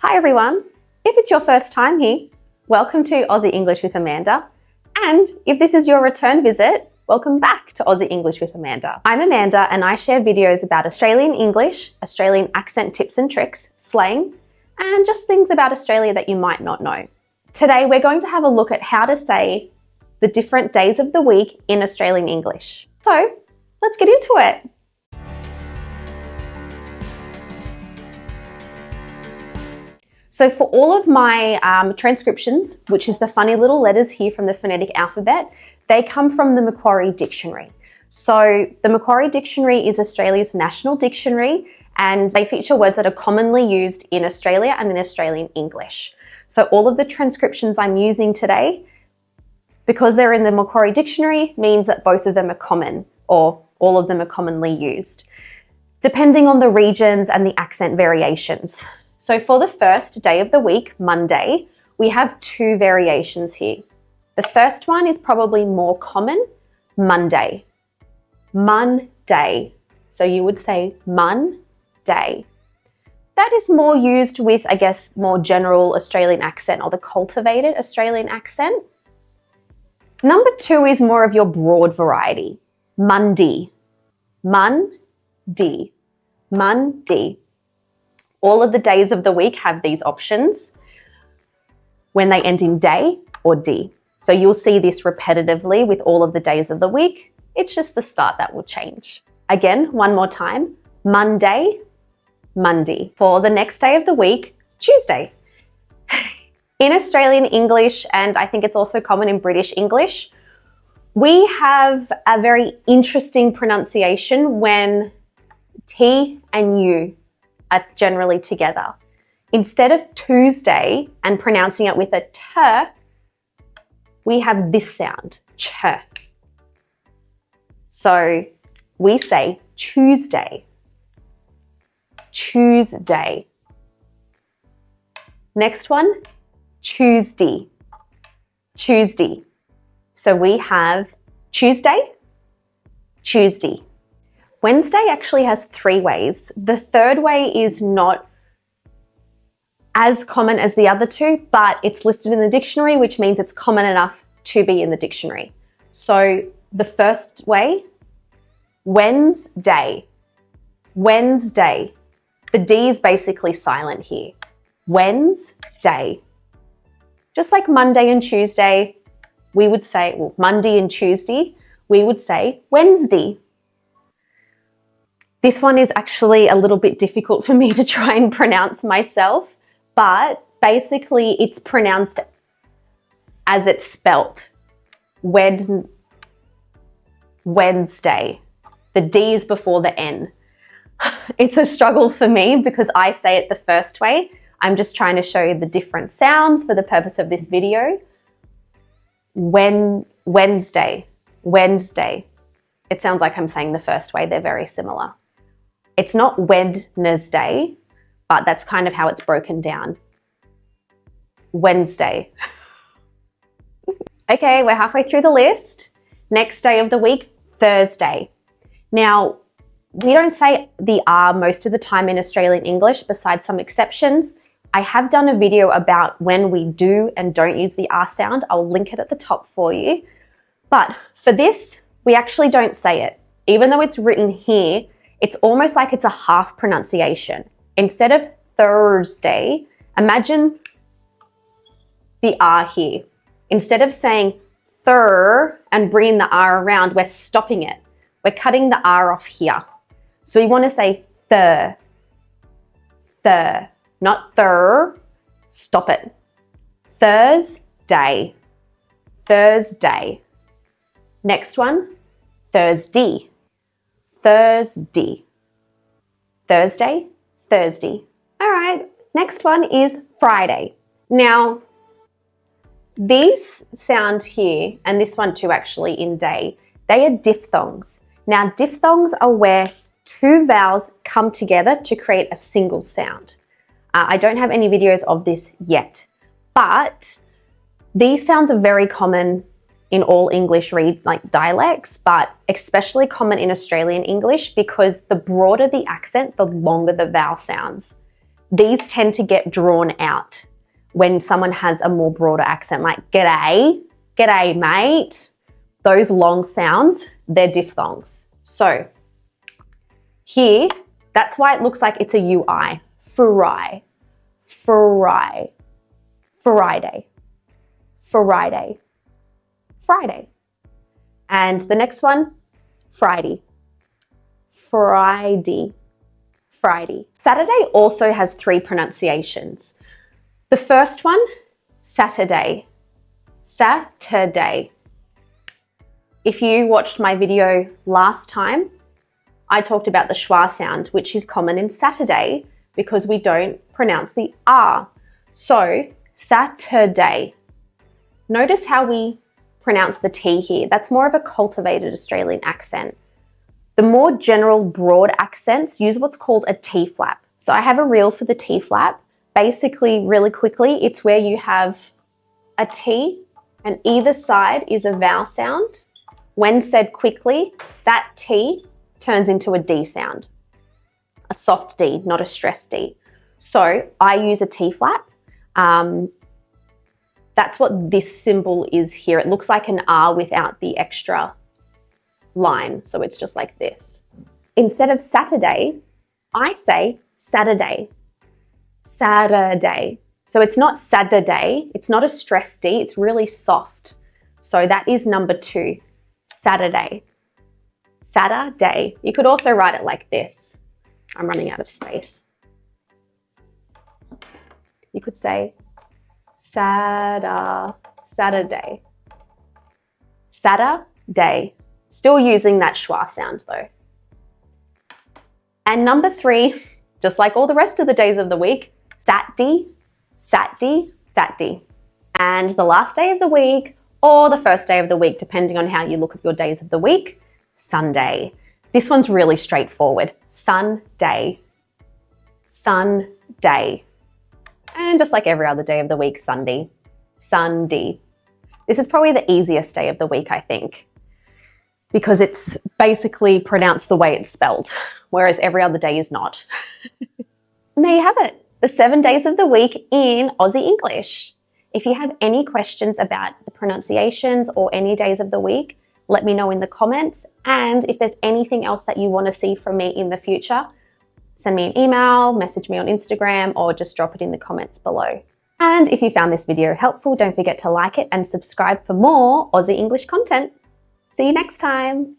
Hi everyone! If it's your first time here, welcome to Aussie English with Amanda. And if this is your return visit, welcome back to Aussie English with Amanda. I'm Amanda and I share videos about Australian English, Australian accent tips and tricks, slang, and just things about Australia that you might not know. Today we're going to have a look at how to say the different days of the week in Australian English. So let's get into it. So for all of my transcriptions, which is the funny little letters here from the phonetic alphabet, they come from the Macquarie Dictionary. So the Macquarie Dictionary is Australia's national dictionary and they feature words that are commonly used in Australia and in Australian English. So all of the transcriptions I'm using today, because they're in the Macquarie Dictionary, means that both of them are common or all of them are commonly used, depending on the regions and the accent variations. So for the first day of the week, Monday, we have two variations here. The first one is probably more common, Monday. Monday. So you would say Monday. That is more used with, I guess, more general Australian accent or the cultivated Australian accent. Number two is more of your broad variety. Monday. Monday. Monday. All of the days of the week have these options when they end in day or D. So you'll see this repetitively with all of the days of the week. It's just the start that will change. Again, one more time, Monday, Monday. For the next day of the week, Tuesday. In Australian English, and I think it's also common in British English, we have a very interesting pronunciation when T and U are generally together. Instead of Tuesday and pronouncing it with a T, we have this sound, ch. So we say Tuesday, Tuesday. Next one, Tuesday, Tuesday. So we have Tuesday, Tuesday. Wednesday actually has three ways. The third way is not as common as the other two, but it's listed in the dictionary, which means it's common enough to be in the dictionary. So the first way, Wednesday, Wednesday. The D is basically silent here. Wednesday. Just like Monday and Tuesday, we would say, well, Monday and Tuesday, we would say Wednesday. This one is actually a little bit difficult for me to try and pronounce myself, but basically it's pronounced as it's spelt. Wednesday. The D is before the N. It's a struggle for me because I say it the first way. I'm just trying to show you the different sounds for the purpose of this video. Wednesday, Wednesday. It sounds like I'm saying the first way. They're very similar. It's not Wednesday, but that's kind of how it's broken down. Wednesday. Okay, we're halfway through the list. Next day of the week, Thursday. Now, we don't say the R most of the time in Australian English, besides some exceptions. I have done a video about when we do and don't use the R sound. I'll link it at the top for you. But for this, we actually don't say it. Even though it's written here, it's almost like it's a half pronunciation. Instead of Thursday, imagine the R here. Instead of saying thur and bringing the R around, we're stopping it. We're cutting the R off here. So we want to say thur, thur, not thur. Stop it. Thursday, Thursday. Next one, Thursday. Thursday. Thursday, Thursday. All right, next one is Friday. Now, these sound here, and this one too actually in day, they are diphthongs. Now, diphthongs are where two vowels come together to create a single sound. I don't have any videos of this yet, but these sounds are very common in all English dialects, but especially common in Australian English because the broader the accent, the longer the vowel sounds. these tend to get drawn out when someone has a more broader accent, like g'day, g'day mate. Those long sounds, they're diphthongs. So here, that's why it looks like it's a UI. Fry, fry, Friday, Friday, Friday. And the next one, Friday, Friday, Friday. Saturday also has 3 pronunciations. The first one, Saturday, Saturday. If you watched my video last time, I talked about the schwa sound, which is common in Saturday because we don't pronounce the R. So, Saturday. Notice how we pronounce the T here. That's more of a cultivated Australian accent. The more general, broad accents use what's called a T-flap. So I have a reel for the T-flap. Basically, really quickly, it's where you have a T and either side is a vowel sound. When said quickly, that T turns into a D sound. A soft D, not a stressed D. So I use a T-flap. That's what this symbol is here. It looks like an R without the extra line. So it's just like this. Instead of Saturday, I say Saturday. Saturday. So it's not Saturday. It's not a stressed D. It's really soft. So that is number 2. Saturday. Saturday. You could also write it like this. I'm running out of space. You could say Saturday. Saturday. Still using that schwa sound though. And number 3, just like all the rest of the days of the week, Saturday, Saturday, Saturday. And the last day of the week or the first day of the week, depending on how you look at your days of the week, Sunday. This one's really straightforward. Sunday. Sunday. And just like every other day of the week, Sunday. Sunday. This is probably the easiest day of the week, I think, because it's basically pronounced the way it's spelled, whereas every other day is not. And there you have it, the 7 days of the week in Aussie English. If you have any questions about the pronunciations or any days of the week, let me know in the comments. And if there's anything else that you want to see from me in the future, send me an email, message me on Instagram, or just drop it in the comments below. And if you found this video helpful, don't forget to like it and subscribe for more Aussie English content. See you next time.